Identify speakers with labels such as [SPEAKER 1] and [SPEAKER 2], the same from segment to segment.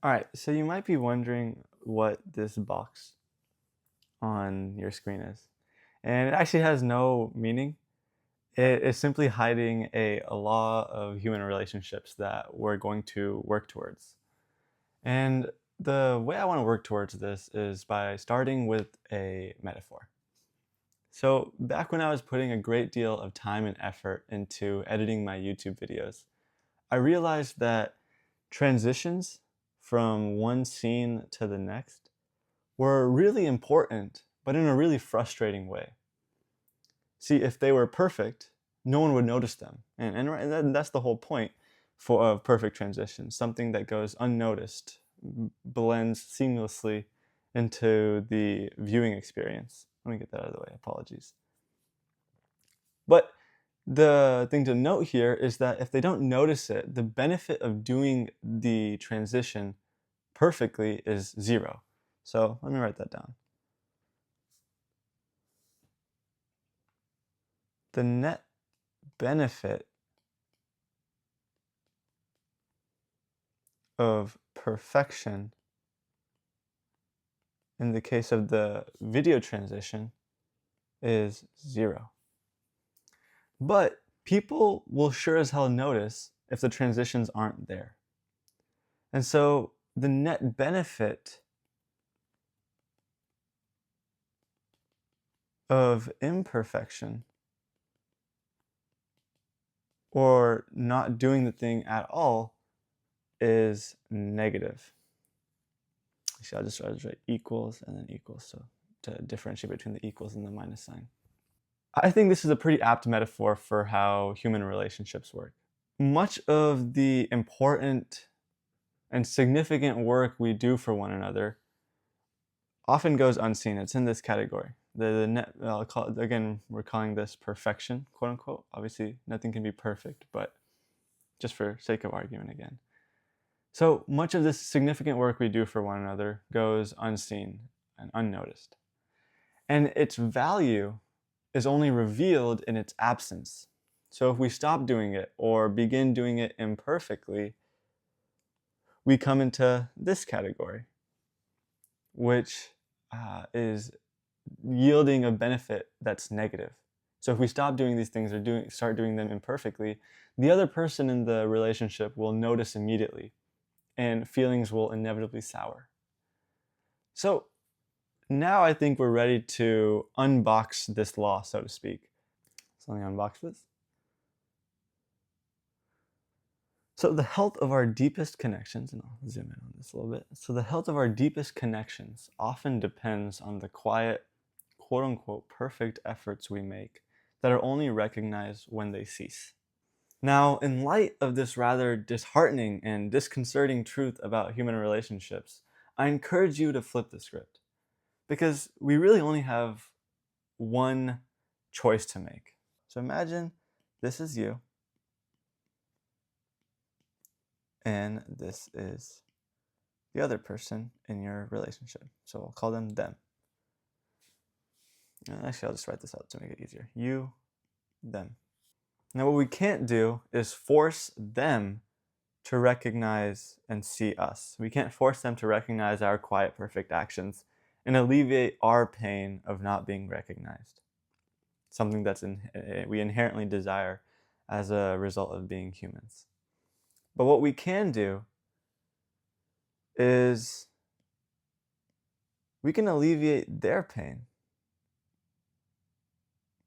[SPEAKER 1] All right, so you might be wondering what this box on your screen is. And it actually has no meaning. It is simply hiding a law of human relationships that we're going to work towards. And the way I want to work towards this is by starting with a metaphor. So, back when I was putting a great deal of time and effort into editing my YouTube videos, I realized that transitions from one scene to the next were really important, but in a really frustrating way. See, if they were perfect, no one would notice them. And that's the whole point of perfect transition, something that goes unnoticed, blends seamlessly into the viewing experience. Let me get that out of the way, apologies. But the thing to note here is that if they don't notice it, the benefit of doing the transition perfectly is zero. So let me write that down. The net benefit of perfection in the case of the video transition is zero. But people will sure as hell notice if the transitions aren't there. And so the net benefit of imperfection or not doing the thing at all is negative. Actually, I'll just write equals and then equals, so to differentiate between the equals and the minus sign. I think this is a pretty apt metaphor for how human relationships work. Much of the important and significant work we do for one another often goes unseen. It's in this category. The net, again, we're calling this perfection, quote unquote. Obviously, nothing can be perfect, but just for sake of argument again. So much of this significant work we do for one another goes unseen and unnoticed. And its value is only revealed in its absence. So if we stop doing it or begin doing it imperfectly, we come into this category, which is yielding a benefit that's negative. So if we stop doing these things or start doing them imperfectly, the other person in the relationship will notice immediately, and feelings will inevitably sour. So now I think we're ready to unbox this law, so to speak. So let me unbox this. So the health of our deepest connections, and I'll zoom in on this a little bit. So the health of our deepest connections often depends on the quiet, quote unquote, perfect efforts we make that are only recognized when they cease. Now, in light of this rather disheartening and disconcerting truth about human relationships, I encourage you to flip the script, because we really only have one choice to make. So imagine this is you, and this is the other person in your relationship. So I'll call them them. Actually, I'll just write this out to make it easier. You, them. Now, what we can't do is force them to recognize and see us. We can't force them to recognize our quiet, perfect actions and alleviate our pain of not being recognized. Something that's we inherently desire as a result of being humans. But what we can do is we can alleviate their pain.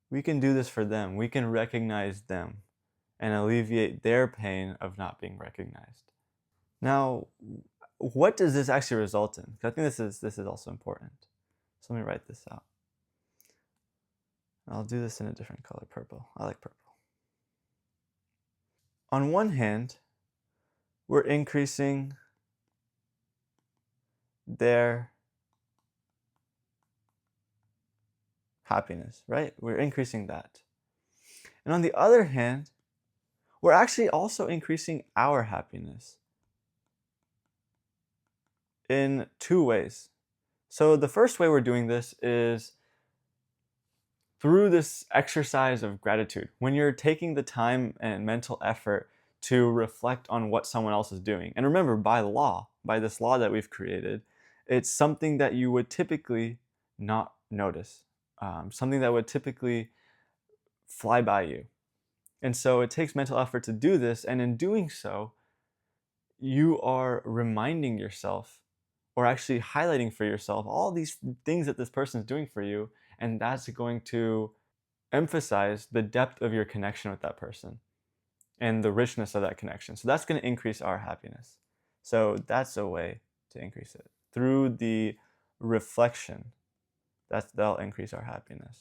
[SPEAKER 1] We can do this for them. We can recognize them and alleviate their pain of not being recognized. Now, what does this actually result in? Because I think this is also important. So let me write this out. I'll do this in a different color, purple. I like purple. On one hand, we're increasing their happiness, right? We're increasing that. And on the other hand, we're actually also increasing our happiness in two ways. So the first way we're doing this is through this exercise of gratitude. When you're taking the time and mental effort to reflect on what someone else is doing. And remember, by law, by this law that we've created, it's something that you would typically not notice, something that would typically fly by you. And so it takes mental effort to do this, and in doing so, you are reminding yourself or actually highlighting for yourself all these things that this person is doing for you, and that's going to emphasize the depth of your connection with that person and the richness of that connection. So that's going to increase our happiness. So that's a way to increase it through the reflection. That'll increase our happiness.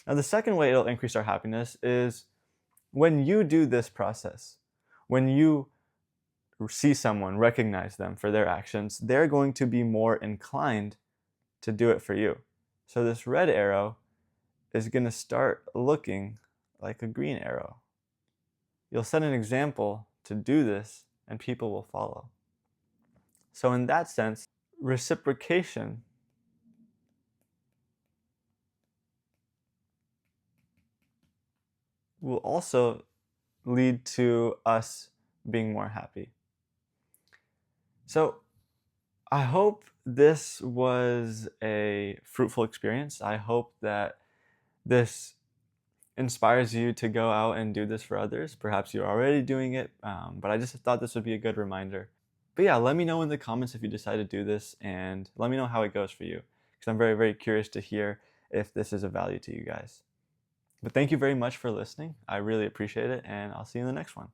[SPEAKER 1] Now, the second way it'll increase our happiness is when you do this process, when you see someone, recognize them for their actions, they're going to be more inclined to do it for you. So this red arrow is going to start looking like a green arrow. You'll set an example to do this, and people will follow. So in that sense, reciprocation will also lead to us being more happy. So I hope this was a fruitful experience. I hope that this inspires you to go out and do this for others. Perhaps you're already doing it, but I just thought this would be a good reminder. But yeah, let me know in the comments if you decide to do this, and let me know how it goes for you, because I'm very, very curious to hear if this is of value to you guys. But thank you very much for listening. I really appreciate it, and I'll see you in the next one.